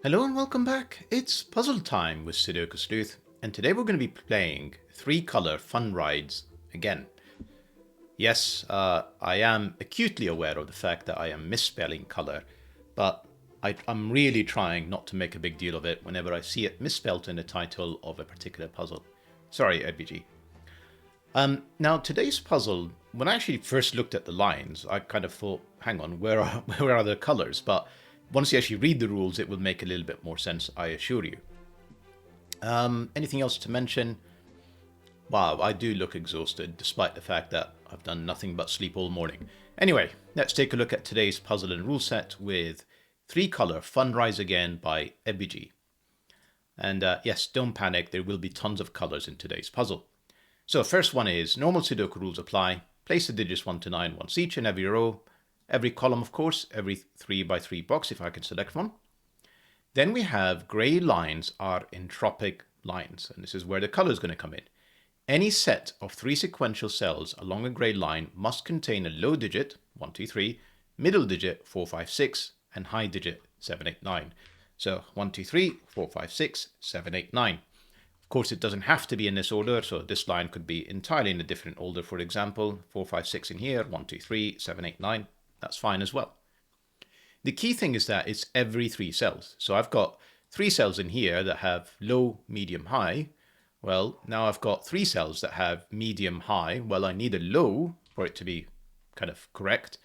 Hello and welcome back. It's puzzle time with Sudoku Sleuth, and today we're going to be playing 3-color fun rides again. Yes, I am acutely aware of the fact that I am misspelling color, but I'm really trying not to make a big deal of it whenever I see it misspelled in the title of a particular puzzle. Sorry, ebiggie. Now today's puzzle, when I actually first looked at the lines, I kind of thought, hang on, where are the colors? But once you actually read the rules, it will make a little bit more sense, I assure you. Anything else to mention? Wow, I do look exhausted, despite the fact that I've done nothing but sleep all morning. Anyway, let's take a look at today's puzzle and rule set with 3-color Fun Rise Again by ebiggie. And yes, don't panic, there will be tons of colors in today's puzzle. So first one is normal Sudoku rules apply. Place the digits 1 to 9 once each in every row. Every column, of course, every 3x3 box if I can select one. Then we have gray lines are entropic lines, and this is where the color is going to come in. Any set of 3 sequential cells along a gray line must contain a low digit, 1, 2, 3, middle digit, 4, 5, 6, and high digit, 7, 8, 9. So 1, 2, 3, 4, 5, 6, 7, 8, 9. Of course, it doesn't have to be in this order, so this line could be entirely in a different order. For example, 4, 5, 6 in here, 1, 2, 3, 7, 8, 9. That's fine as well. The key thing is that it's every 3 cells. So I've got 3 cells in here that have low, medium, high. Well, now I've got 3 cells that have medium, high. Well, I need a low for it to be kind of correct.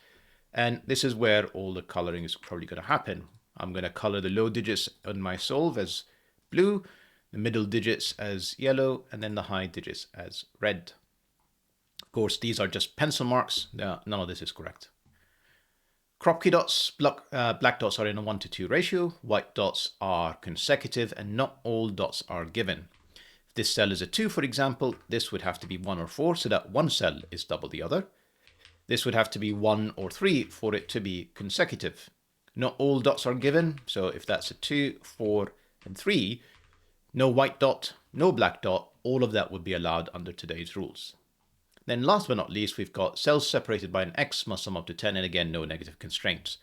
And this is where all the coloring is probably going to happen. I'm going to color the low digits on my solve as blue, the middle digits as yellow, and then the high digits as red. Of course, these are just pencil marks. None of this is correct. Kropki dots, black dots are in a 1:2 ratio, white dots are consecutive, and not all dots are given. If this cell is a 2, for example, this would have to be 1 or 4, so that one cell is double the other. This would have to be 1 or 3 for it to be consecutive. Not all dots are given, so if that's a 2, 4, and 3, no white dot, no black dot, all of that would be allowed under today's rules. Then last but not least, we've got cells separated by an X must sum up to 10, and again, no negative constraints.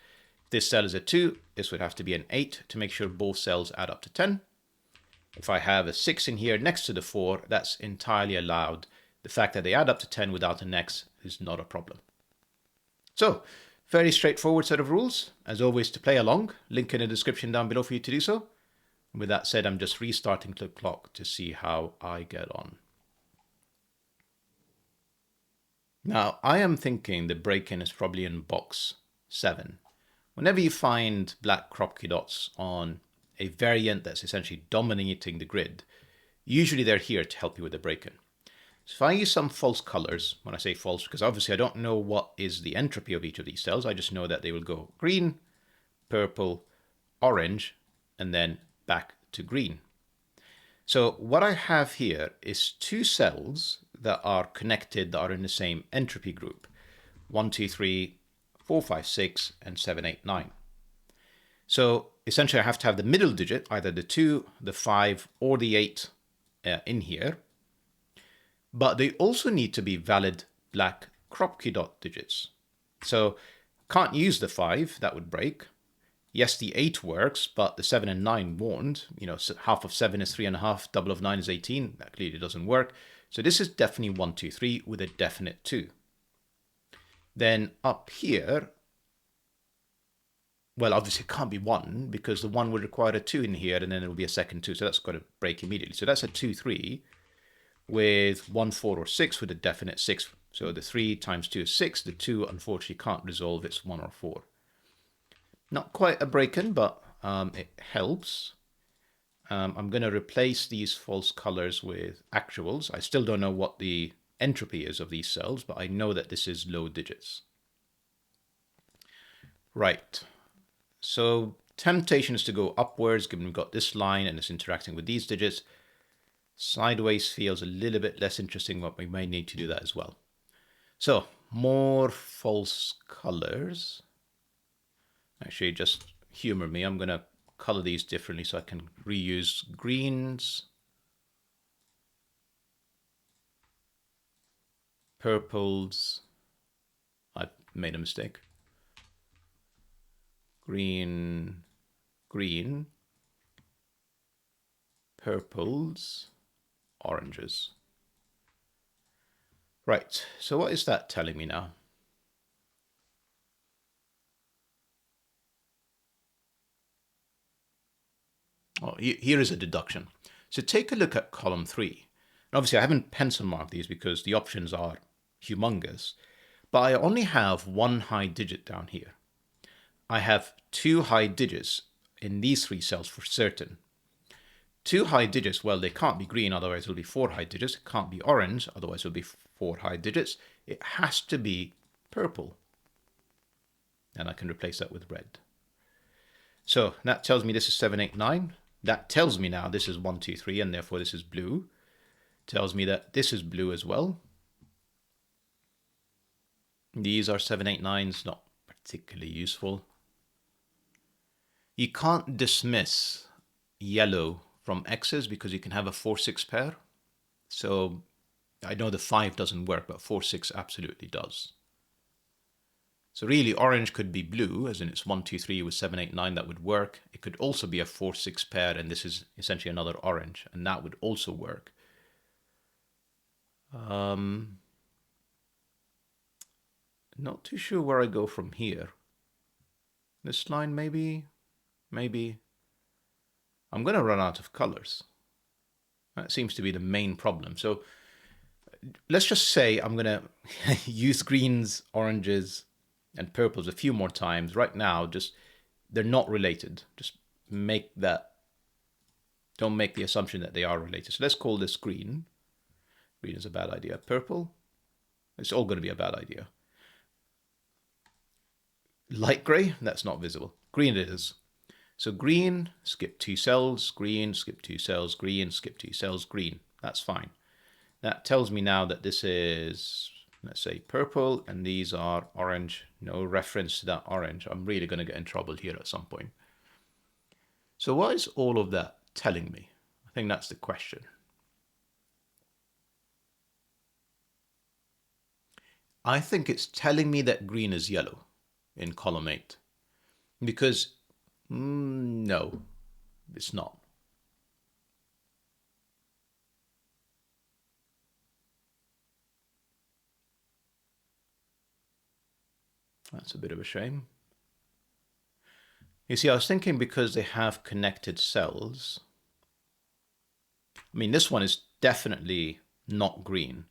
If this cell is a 2, this would have to be an 8 to make sure both cells add up to 10. If I have a 6 in here next to the 4, that's entirely allowed. The fact that they add up to 10 without an X is not a problem. So, very straightforward set of rules. As always, to play along, link in the description down below for you to do so. With that said, I'm just restarting the clock to see how I get on. Now, I am thinking the break-in is probably in box 7. Whenever you find black Kropki dots on a variant that's essentially dominating the grid, usually they're here to help you with the break-in. So if I use some false colors, when I say false, because obviously I don't know what is the entropy of each of these cells, I just know that they will go green, purple, orange, and then back to green. So what I have here is 2 cells that are connected, that are in the same entropy group. 1, 2, 3, 4, 5, 6, and 7, 8, 9. So essentially I have to have the middle digit, either the 2, the 5, or the 8 in here. But they also need to be valid black Kropki dot digits. So can't use the 5, that would break. Yes, the 8 works, but the 7 and 9 won't. You know, half of 7 is 3.5, double of 9 is 18. That clearly doesn't work. So this is definitely 1, 2, 3 with a definite 2. Then up here, well, obviously it can't be 1 because the 1 would require a 2 in here and then it will be a second 2. So that's got to break immediately. So that's a 2, 3 with 1, 4, or 6 with a definite 6. So the 3 times 2 is 6. The 2 unfortunately can't resolve. It's 1 or 4. Not quite a break-in, but it helps. I'm going to replace these false colors with actuals. I still don't know what the entropy is of these cells, but I know that this is low digits. Right. So temptation is to go upwards, given we've got this line and it's interacting with these digits. Sideways feels a little bit less interesting, but we may need to do that as well. So more false colors. Actually, just humor me. I'm going to color these differently so I can reuse greens, purples. I've made a mistake. Green, green, purples, oranges. Right, so what is that telling me now? Oh, here is a deduction. So take a look at column 3. And obviously I haven't pencil marked these because the options are humongous, but I only have one high digit down here. I have 2 high digits in these 3 cells for certain. 2 high digits, well, they can't be green, otherwise it'll be 4 high digits. It can't be orange, otherwise it'll be 4 high digits. It has to be purple. And I can replace that with red. So that tells me this is 7, 8, 9. That tells me now this is 1, 2, 3, and therefore this is blue. Tells me that this is blue as well. These are 7, 8, 9s, not particularly useful. You can't dismiss yellow from X's because you can have a 4, 6 pair. So I know the 5 doesn't work, but 4, 6 absolutely does. So really orange could be blue, as in it's 1, 2, 3 with 7, 8, 9, that would work. It could also be a 4, 6 pair, and this is essentially another orange, and that would also work. Not too sure where I go from here. This line maybe. I'm going to run out of colors. That seems to be the main problem. So let's just say I'm going to use greens, oranges, and purples a few more times. Right now, just they're not related. Just make that, don't make the assumption that they are related. So let's call this green. Green is a bad idea. Purple, it's all going to be a bad idea. Light gray, that's not visible. Green it is. So green, skip 2 cells, green, skip 2 cells, green, skip 2 cells, green. That's fine. That tells me now that this is, let's say, purple, and these are orange. No reference to that orange. I'm really going to get in trouble here at some point. So what is all of that telling me? I think that's the question. I think it's telling me that green is yellow in column 8. Because, no, it's not. That's a bit of a shame. You see, I was thinking because they have connected cells. I mean, this one is definitely not green.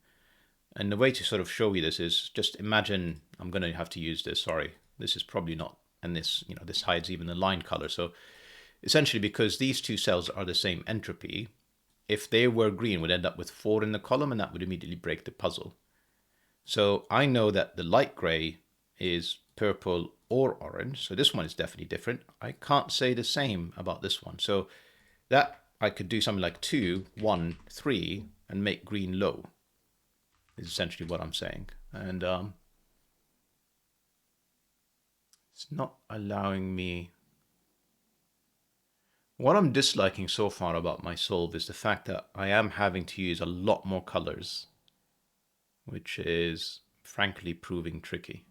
And the way to sort of show you this is just imagine, I'm going to have to use this, sorry. This is probably not, and this, you know, this hides even the line color. So essentially because these 2 cells are the same entropy, if they were green, we'd end up with 4 in the column, and that would immediately break the puzzle. So I know that the light gray is purple or orange. So this one is definitely different. I can't say the same about this one. So that I could do something like 2, 1, 3 and make green low is essentially what I'm saying. And it's not allowing me. What I'm disliking so far about my solve is the fact that I am having to use a lot more colors, which is frankly proving tricky.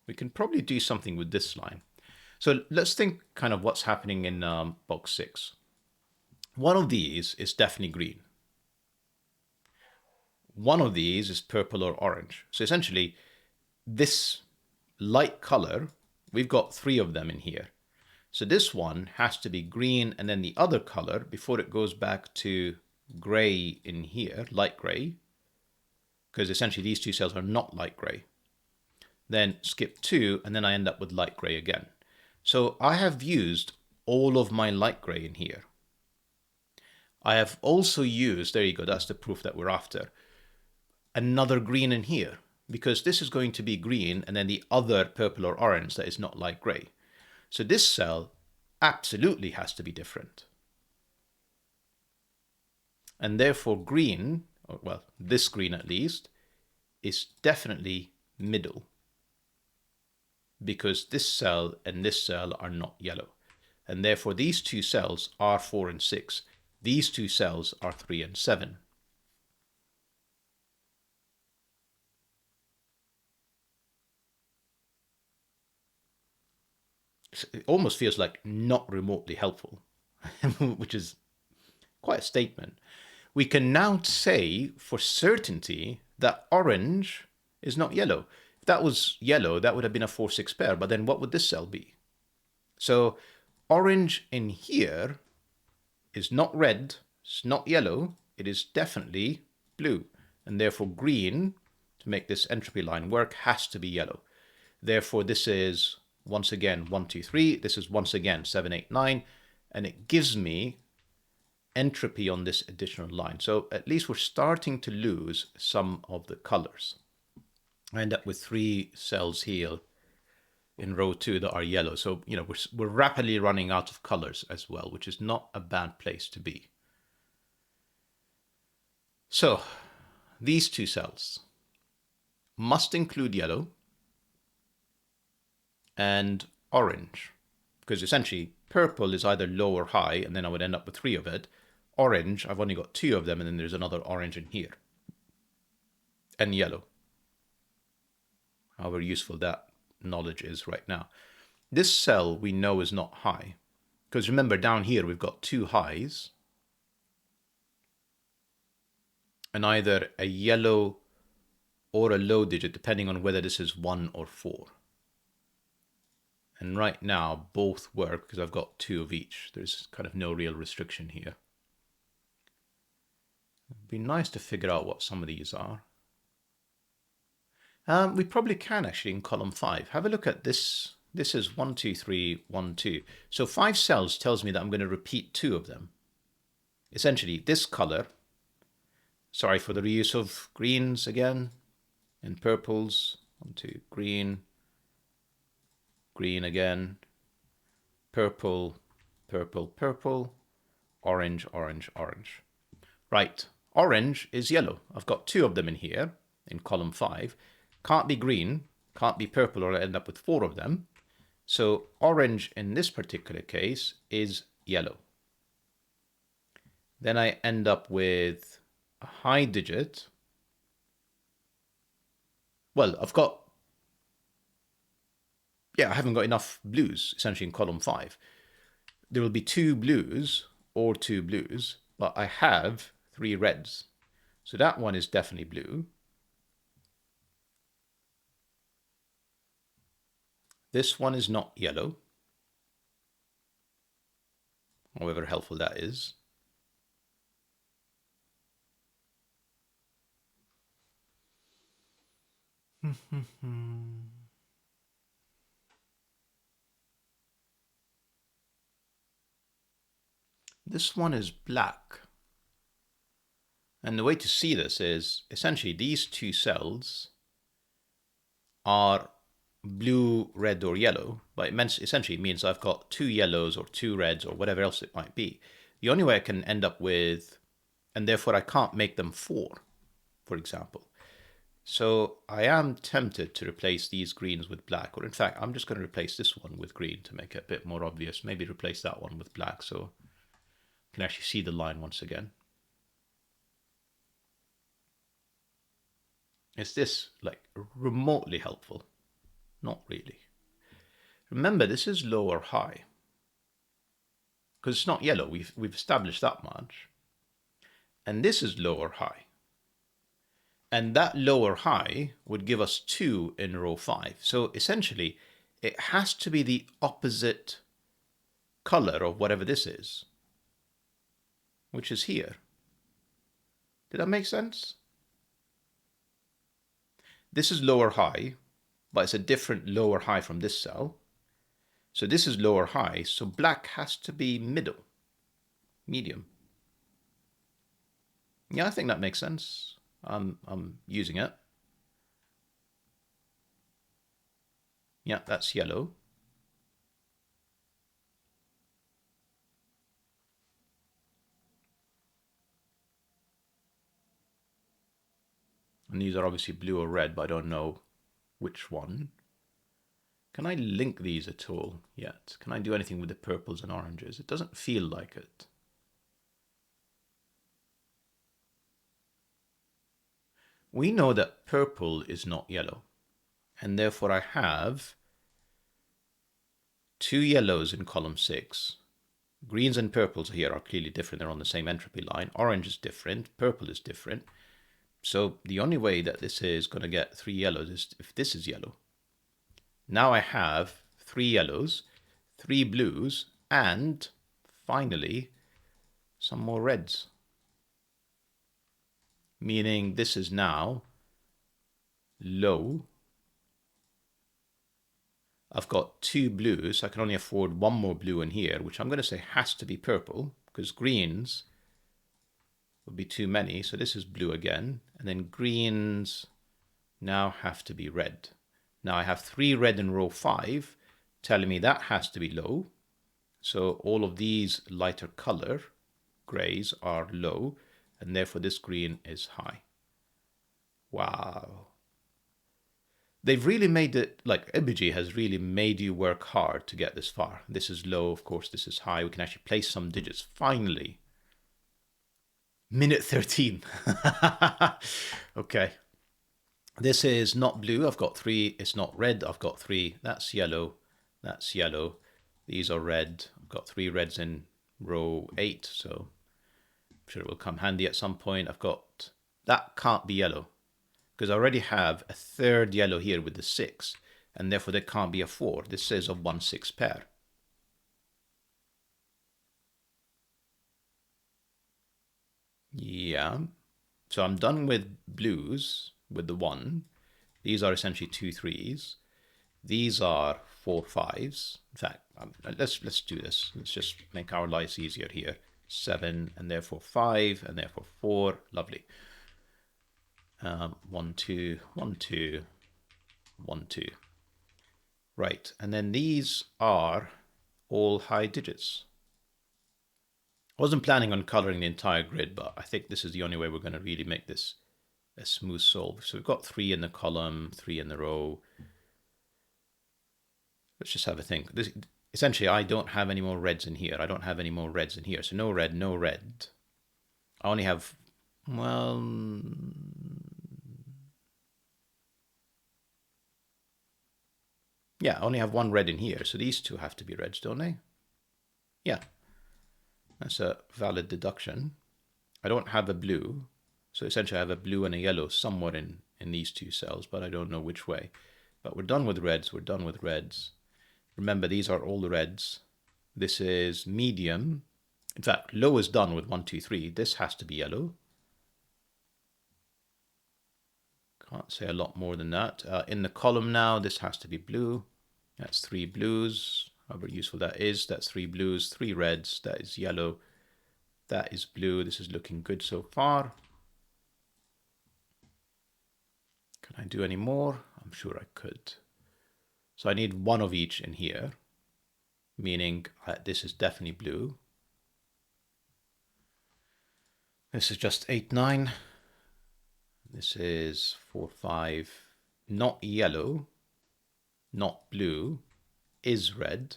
We can probably do something with this line. So let's think kind of what's happening in box 6. One of these is definitely green. One of these is purple or orange. So essentially, this light color, we've got 3 of them in here. So this one has to be green, and then the other color, before it goes back to gray in here, light gray, because essentially these 2 cells are not light gray. Then skip 2, and then I end up with light gray again. So I have used all of my light gray in here. I have also used, there you go, that's the proof that we're after, another green in here, because this is going to be green, and then the other purple or orange that is not light gray. So this cell absolutely has to be different. And therefore green, or well, this green at least, is definitely middle, because this cell and this cell are not yellow. And therefore these 2 cells are 4 and 6. These 2 cells are 3 and 7. it almost feels like not remotely helpful, which is quite a statement. We can now say for certainty that orange is not yellow. If that was yellow, that would have been a 4-6 pair, but then what would this cell be? So orange in here is not red, it's not yellow, it is definitely blue. And therefore green, to make this entropy line work, has to be yellow. Therefore this is, once again, 1, 2, 3. This is once again 7, 8, 9. And it gives me entropy on this additional line. So at least we're starting to lose some of the colors. I end up with 3 cells here in row 2 that are yellow. So, you know, we're rapidly running out of colors as well, which is not a bad place to be. So these 2 cells must include yellow and orange, because essentially purple is either low or high, and then I would end up with 3 of it. Orange, I've only got 2 of them, and then there's another orange in here. And yellow. However useful that knowledge is right now. This cell we know is not high, because remember down here we've got 2 highs and either a yellow or a low digit, depending on whether this is 1 or 4. And right now both work because I've got 2 of each. There's kind of no real restriction here. It'd be nice to figure out what some of these are. We probably can actually in column 5. Have a look at this. This is 1, 2, 3, 1, 2. So 5 cells tells me that I'm going to repeat 2 of them. Essentially this color, sorry for the reuse of greens again, and purples. 1, 2, green, green again, purple, purple, purple, orange, orange, orange. Right, orange is yellow. I've got 2 of them in here in column 5. Can't be green, can't be purple, or I end up with 4 of them. So orange in this particular case is yellow. Then I end up with a high digit. Well, I haven't got enough blues essentially in column 5. There will be 2 blues or 2 blues, but I have 3 reds. So that one is definitely blue. This one is not yellow, however helpful that is. This one is black. And the way to see this is essentially these 2 cells are blue, red, or yellow, but it essentially means I've got 2 yellows or 2 reds or whatever else it might be. The only way I can end up with, and therefore I can't make them 4, for example. So I am tempted to replace these greens with black, or in fact, I'm just going to replace this one with green to make it a bit more obvious. Maybe replace that one with black so you can actually see the line once again. Is this like remotely helpful? Not really. Remember, this is low or high because it's not yellow. We've established that much. And this is low or high. And that low or high would give us 2 in row 5. So essentially, it has to be the opposite color of whatever this is, which is here. Did that make sense? This is low or high, but it's a different low or high from this cell. So this is low or high, so black has to be middle, medium. Yeah, I think that makes sense. I'm using it. Yeah, that's yellow. And these are obviously blue or red, but I don't know which one. Can I link these at all yet? Can I do anything with the purples and oranges? It doesn't feel like it. We know that purple is not yellow, and therefore I have 2 yellows in column 6. Greens and purples here are clearly different. They're on the same entropy line. Orange is different. Purple is different. So the only way that this is going to get 3 yellows is if this is yellow. Now I have 3 yellows, 3 blues, and finally some more reds. Meaning this is now low. I've got 2 blues. I can only afford 1 more blue in here, which I'm going to say has to be purple, because greens would be too many. So this is blue again. And then greens now have to be red. Now I have 3 red in row 5, telling me that has to be low. So all of these lighter color grays are low, and therefore this green is high. Wow. They've really made it, like ebiggie has really made you work hard to get this far. This is low, of course, this is high. We can actually place some digits, finally. Minute 13. Okay. This is not blue, I've got 3. It's not red, I've got 3. That's yellow, that's yellow. These are red. I've got 3 reds in row 8, so I'm sure it will come handy at some point. I've got, that can't be yellow, because I already have a 3rd yellow here with the 6, and therefore there can't be a 4. This says a 1-6 pair. Yeah, so I'm done with blues with the 1. These are essentially 2 3s. These are 4 5s. In fact, let's do this. Let's just make our lives easier here. 7, and therefore 5, and therefore 4. Lovely. 1 2 1 2 1 2. Right, and then these are all high digits. I wasn't planning on coloring the entire grid, but I think this is the only way we're going to really make this a smooth solve. So we've got 3 in the column, 3 in the row. Let's just have a think. This, essentially, I don't have any more reds in here. I don't have any more reds in here. So no red, no red. I only have, well, yeah, I only have 1 red in here. So these 2 have to be reds, don't they? Yeah. That's a valid deduction. I don't have a blue. So essentially I have a blue and a yellow somewhere in these 2 cells, but I don't know which way. But we're done with reds. We're done with reds. Remember, these are all the reds. This is medium. In fact, low is done with 1 2 3. This has to be yellow. Can't say a lot more than that. In the column now, this has to be blue. That's 3 blues. However useful that is. That's 3 blues, 3 reds. That is yellow. That is blue. This is looking good so far. Can I do any more? I'm sure I could. So I need 1 of each in here, meaning this is definitely blue. This is just 8 9. This is 4 5. Not yellow, not blue, is red.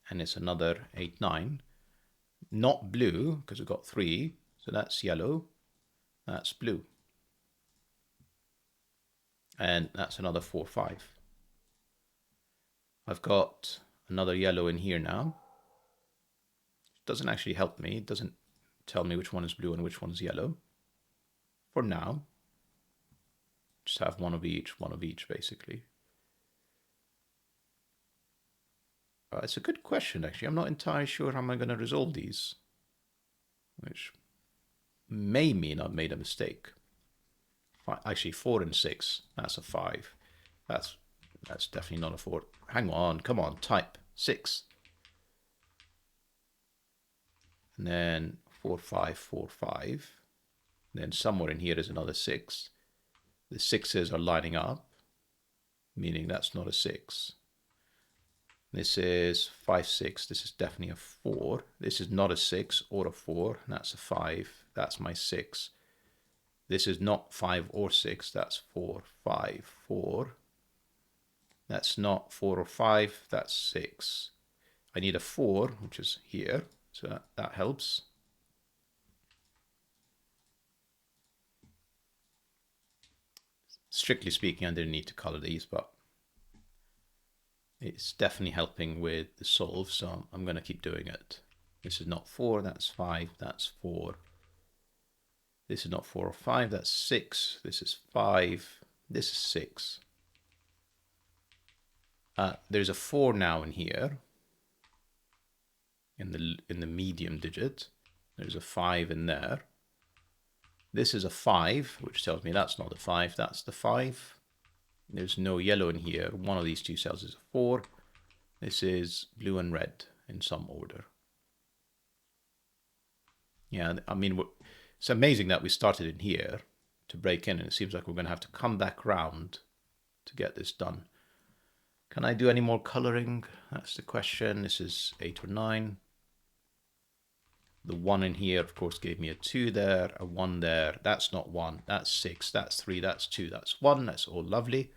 And it's another 8 9. Not blue, because we've got 3. So that's yellow. That's blue. And that's another 4 5. I've got another yellow in here now. It doesn't actually help me. It doesn't tell me which one is blue and which one is yellow. For now, just have 1 of each basically. It's a good question, actually. I'm not entirely sure how I'm going to resolve these, which may mean I've made a mistake. Actually, 4 and 6, that's a 5. That's definitely not a 4. Hang on, come on, type 6. And then 4 5 4 5. Then somewhere in here is another 6. The 6s are lining up, meaning that's not a 6. This is 5 6. This is definitely a 4. This is not a 6 or a 4. That's a 5. That's my 6. This is not 5 or 6. That's 4 5 4. That's not 4 or 5. That's 6. I need a 4, which is here. So that helps. Strictly speaking, I didn't need to color these, but It's definitely helping with the solve, so I'm going to keep doing it. This is not 4, that's 5, that's 4. This is not 4 or 5, that's 6. This is 5, this is 6. There's a 4 now in here, in the medium digit. There's a 5 in there. This is a 5, which tells me that's not a 5, that's the 5. There's no yellow in here. One of these two cells is a 4. This is blue and red in some order. Yeah, I mean, it's amazing that we started in here to break in, and it seems like we're going to have to come back round to get this done. Can I do any more coloring? That's the question. This is 8 or 9. The 1 in here, of course, gave me a 2 there, a 1 there. That's not 1. That's 6. That's 3. That's 2. That's 1. That's all lovely.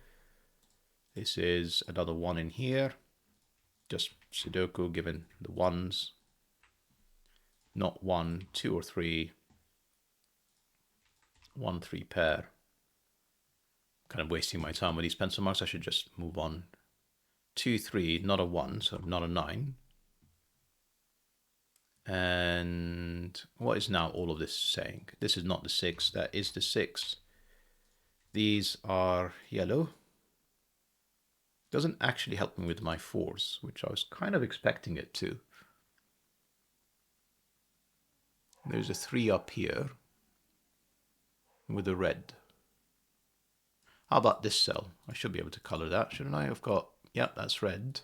This is another 1 in here. Just Sudoku given the 1s. Not 1, 2 or 3. 1, 3 pair. Kind of wasting my time with these pencil marks. I should just move on. 2, 3, not a 1, so not a 9. And what is now all of this saying? This is not the 6, that is the 6. These are yellow. Doesn't actually help me with my 4s, which I was kind of expecting it to. There's a 3 up here with a red. How about this cell? I should be able to color that, shouldn't I? I've got, yeah, that's red.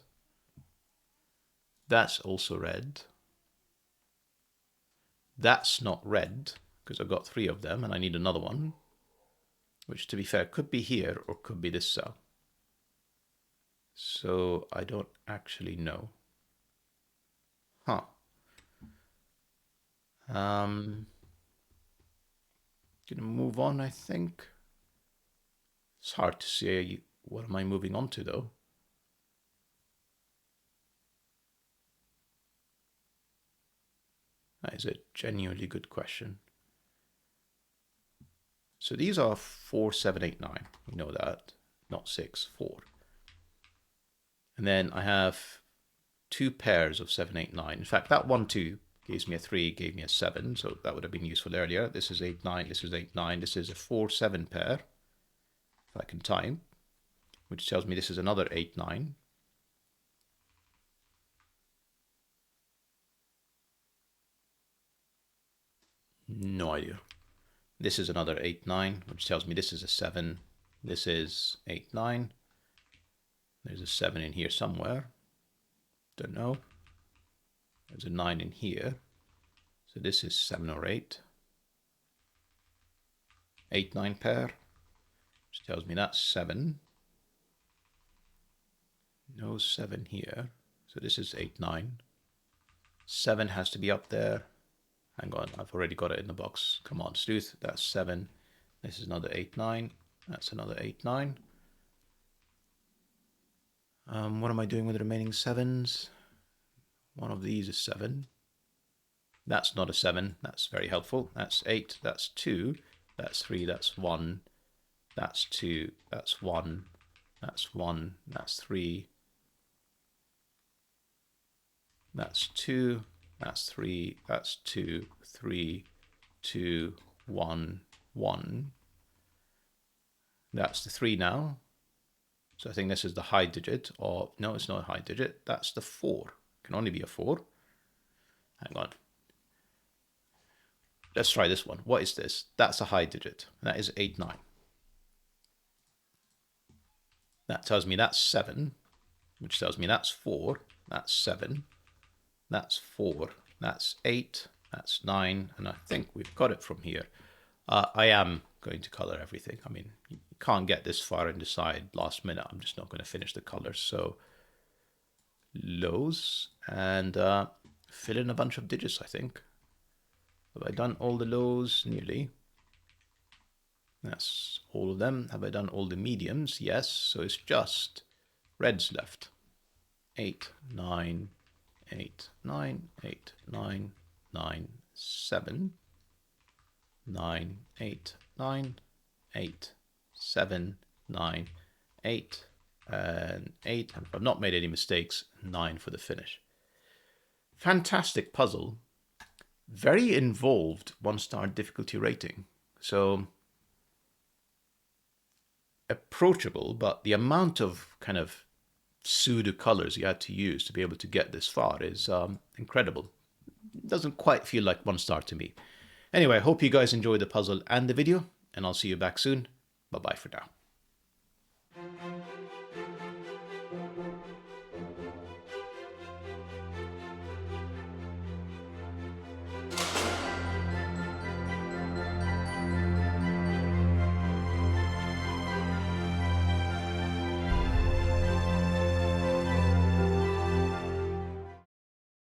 That's also red. That's not red, because I've got 3 of them, and I need another one, which, to be fair, could be here or could be this cell. So I don't actually know. Huh. Gonna move on, I think. It's hard to say what am I moving on to, though. That is a genuinely good question. So these are 4, 7, 8, 9. We know that. Not 6, 4. And then I have 2 pairs of 7, 8, 9. In fact, that 1, 2 gives me a 3, gave me a 7. So that would have been useful earlier. This is 8, 9. This is 8, 9. This is a 4, 7 pair. If I can time. Which tells me this is another 8, 9. No idea. This is another 8, 9, which tells me this is a 7. This is 8, 9. There's a 7 in here somewhere. Don't know. There's a 9 in here. So this is 7 or 8. 8, 9 pair, which tells me that's 7. No 7 here. So this is 8, 9. 7 has to be up there. Hang on, I've already got it in the box. Come on, Sleuth. That's 7. This is another 8, 9. That's another 8, 9. What am I doing with the remaining 7s? One of these is 7. That's not a 7. That's very helpful. That's 8. That's 2. That's 3. That's 1. That's 2. That's 1. That's 1. That's 3. That's 2. That's 3. That's 2. 3. 2. 1. 1. That's the 3 now. So I think this is the high digit, or no, it's not a high digit. That's the 4. It can only be a 4. Hang on. Let's try this one. What is this? That's a high digit. That is 8, 9. That tells me that's 7, which tells me that's 4. That's 7. That's 4. That's 8. That's 9. And I think we've got it from here. I am going to color everything. I mean, you can't get this far and decide last minute. I'm just not going to finish the colors. So lows and fill in a bunch of digits, I think. Have I done all the lows? Nearly. That's all of them. Have I done all the mediums? Yes. So it's just reds left. 8, 9, 8, 9, 8, 9, 9, 7, 9, 8, 9, 8, 7, 9, 8, and 8. And if I've not made any mistakes, 9 for the finish. Fantastic puzzle. Very involved 1-star difficulty rating. So approachable, but the amount of kind of pseudo colors you had to use to be able to get this far is incredible. Doesn't quite feel like 1-star to me. Anyway, I hope you guys enjoyed the puzzle and the video, and I'll see you back soon. Bye-bye for now.